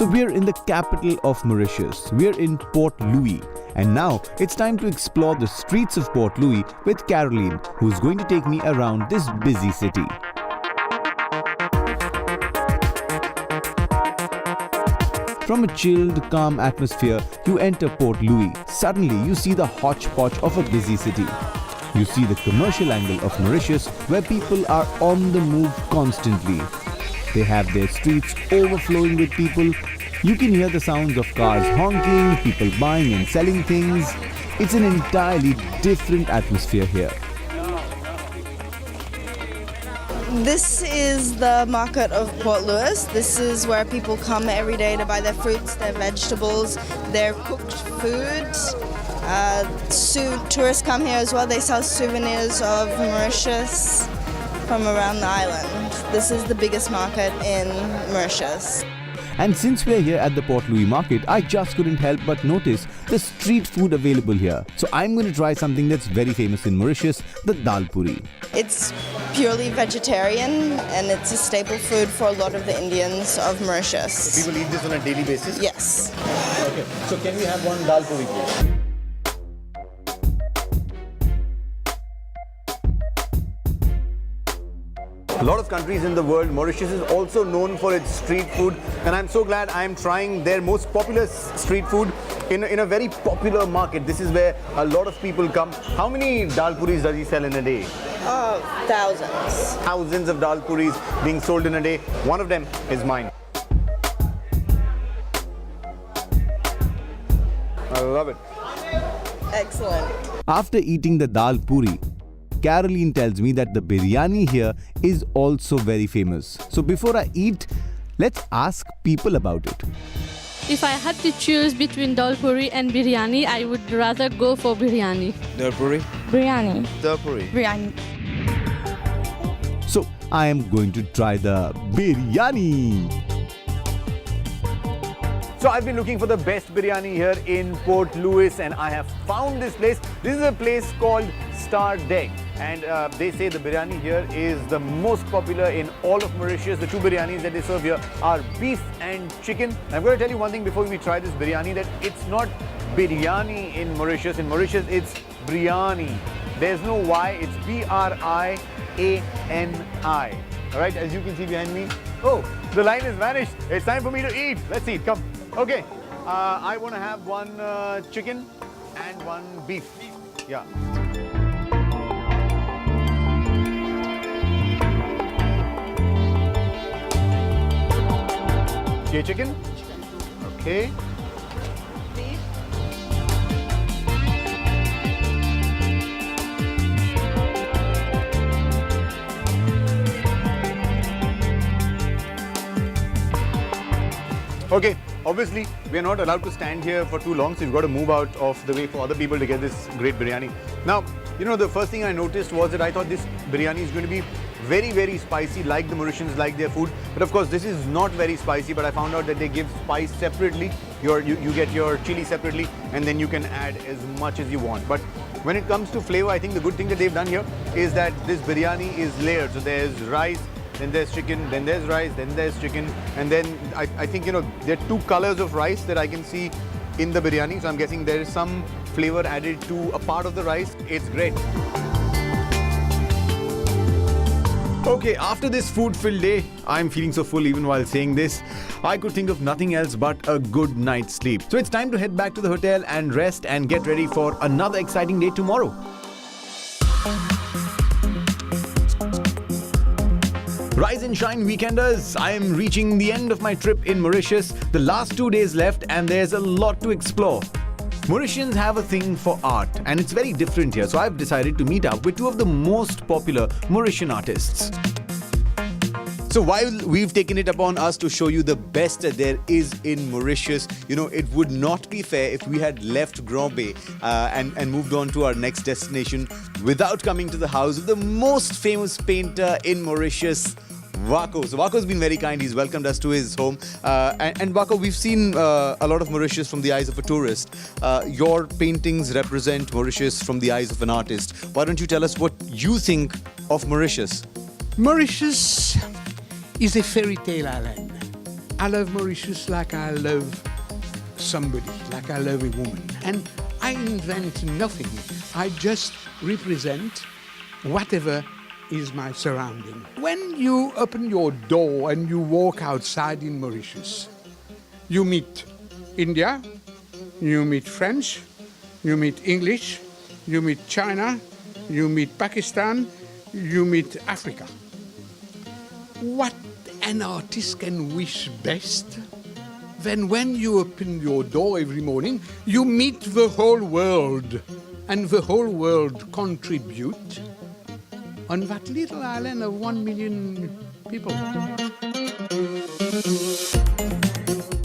So we're in the capital of Mauritius. We're in Port Louis. And now it's time to explore the streets of Port Louis with Caroline, who's going to take me around this busy city. From a chilled, calm atmosphere, you enter Port Louis. Suddenly, you see the hodgepodge of a busy city. You see the commercial angle of Mauritius, where people are on the move constantly. They have their streets overflowing with people. You can hear the sounds of cars honking, people buying and selling things. It's an entirely different atmosphere here. This is the market of Port Louis. This is where people come every day to buy their fruits, their vegetables, their cooked food. Tourists come here as well. They sell souvenirs of Mauritius from around the island. This is the biggest market in Mauritius. And since we're here at the Port Louis market, I just couldn't help but notice the street food available here. So I'm going to try something that's very famous in Mauritius, the dal puri. It's purely vegetarian and it's a staple food for a lot of the Indians of Mauritius. So people eat this on a daily basis? Yes. Okay. So can we have one dal puri, please? A lot of countries in the world, Mauritius is also known for its street food, and I'm so glad I'm trying their most popular street food in a very popular market. This is where a lot of people come. How many dal puris does he sell in a day? Thousands. Thousands of dal puris being sold in a day. One of them is mine. I love it. Excellent. After eating the dal puri, Caroline tells me that the biryani here is also very famous. So before I eat, let's ask people about it. If I had to choose between dal puri and biryani, I would rather go for biryani. Dal puri? Biryani. Dal puri. Biryani. So I am going to try the biryani. So I've been looking for the best biryani here in Port Louis, and I have found this place. This is a place called Star Deck, and they say the biryani here is the most popular in all of Mauritius. The two biryanis that they serve here are beef and chicken. And I'm going to tell you one thing before we try this biryani, that it's not biryani in Mauritius. In Mauritius, it's biryani. There's no Y, it's B-R-I-A-N-I. All right, as you can see behind me. Oh, the line has vanished. It's time for me to eat. Let's eat, come. Okay, I want to have one chicken and one beef. Yeah. Okay, chicken? Okay. Beef. Okay, obviously we are not allowed to stand here for too long, so we've got to move out of the way for other people to get this great biryani. Now, you know, the first thing I noticed was that I thought this biryani is going to be very, very spicy, like the Mauritians like their food. But of course, this is not very spicy, but I found out that they give spice separately. You get your chili separately, and then you can add as much as you want. But when it comes to flavor, I think the good thing that they've done here is that this biryani is layered. So there's rice, then there's chicken, then there's rice, then there's chicken, and then I think, you know, there are two colors of rice that I can see in the biryani. So I'm guessing there is some flavor added to a part of the rice. It's great. Okay, after this food-filled day, I'm feeling so full even while saying this. I could think of nothing else but a good night's sleep. So it's time to head back to the hotel and rest and get ready for another exciting day tomorrow. Rise and shine, weekenders. I am reaching the end of my trip in Mauritius. The last 2 days left and there's a lot to explore. Mauritians have a thing for art and it's very different here. So I've decided to meet up with two of the most popular Mauritian artists. So while we've taken it upon us to show you the best that there is in Mauritius, you know, it would not be fair if we had left Grand Bay and moved on to our next destination without coming to the house of the most famous painter in Mauritius, Wako. So Wako's been very kind. He's welcomed us to his home. And Wako, we've seen a lot of Mauritius from the eyes of a tourist. Your paintings represent Mauritius from the eyes of an artist. Why don't you tell us what you think of Mauritius? Mauritius is a fairy tale island. I love Mauritius like I love somebody, like I love a woman. And I invent nothing. I just represent whatever is my surrounding. When you open your door and you walk outside in Mauritius, you meet India, you meet French, you meet English, you meet China, you meet Pakistan, you meet Africa. What an artist can wish best? Then when you open your door every morning, you meet the whole world. And the whole world contribute on that little island of 1 million people.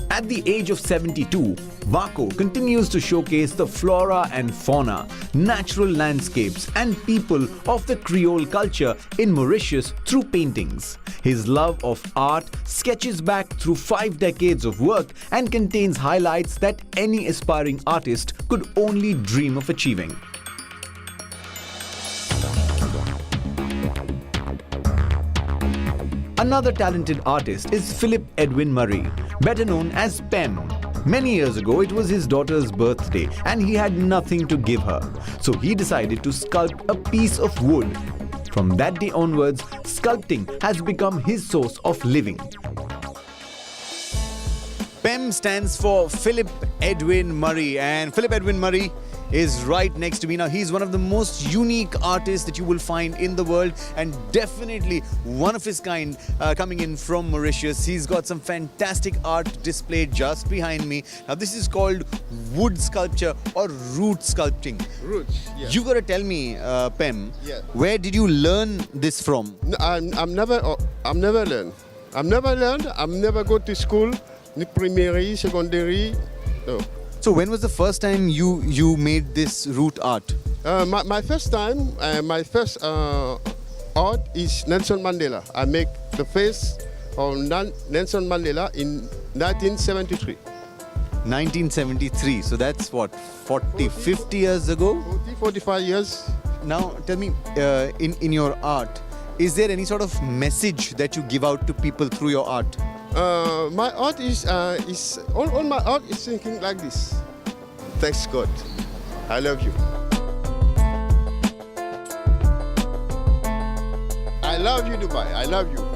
At the age of 72, Wako continues to showcase the flora and fauna, natural landscapes and people of the Creole culture in Mauritius through paintings. His love of art sketches back through 5 decades of work and contains highlights that any aspiring artist could only dream of achieving. Another talented artist is Philip Edwin Murray, better known as Pem. Many years ago, it was his daughter's birthday and he had nothing to give her. So he decided to sculpt a piece of wood. From that day onwards, sculpting has become his source of living. PEM stands for Philip Edwin Murray, and Philip Edwin Murray is right next to me. Now, he's one of the most unique artists that you will find in the world and definitely one of his kind coming in from Mauritius. He's got some fantastic art displayed just behind me. Now, this is called wood sculpture or root sculpting. Roots, yeah. You got to tell me, Pem, Yeah. where did you learn this from? I'm never learned. I'm never go to school, ni primary, secondary. No. So when was the first time you made this root art? My first art is Nelson Mandela. I make the face of Nelson Mandela in 1973. 1973. So that's what, 50 years ago? 45 years. Now tell me, in your art, is there any sort of message that you give out to people through your art? My art is all my art is thinking like this. Thanks God. I love you. I love you, Dubai. I love you.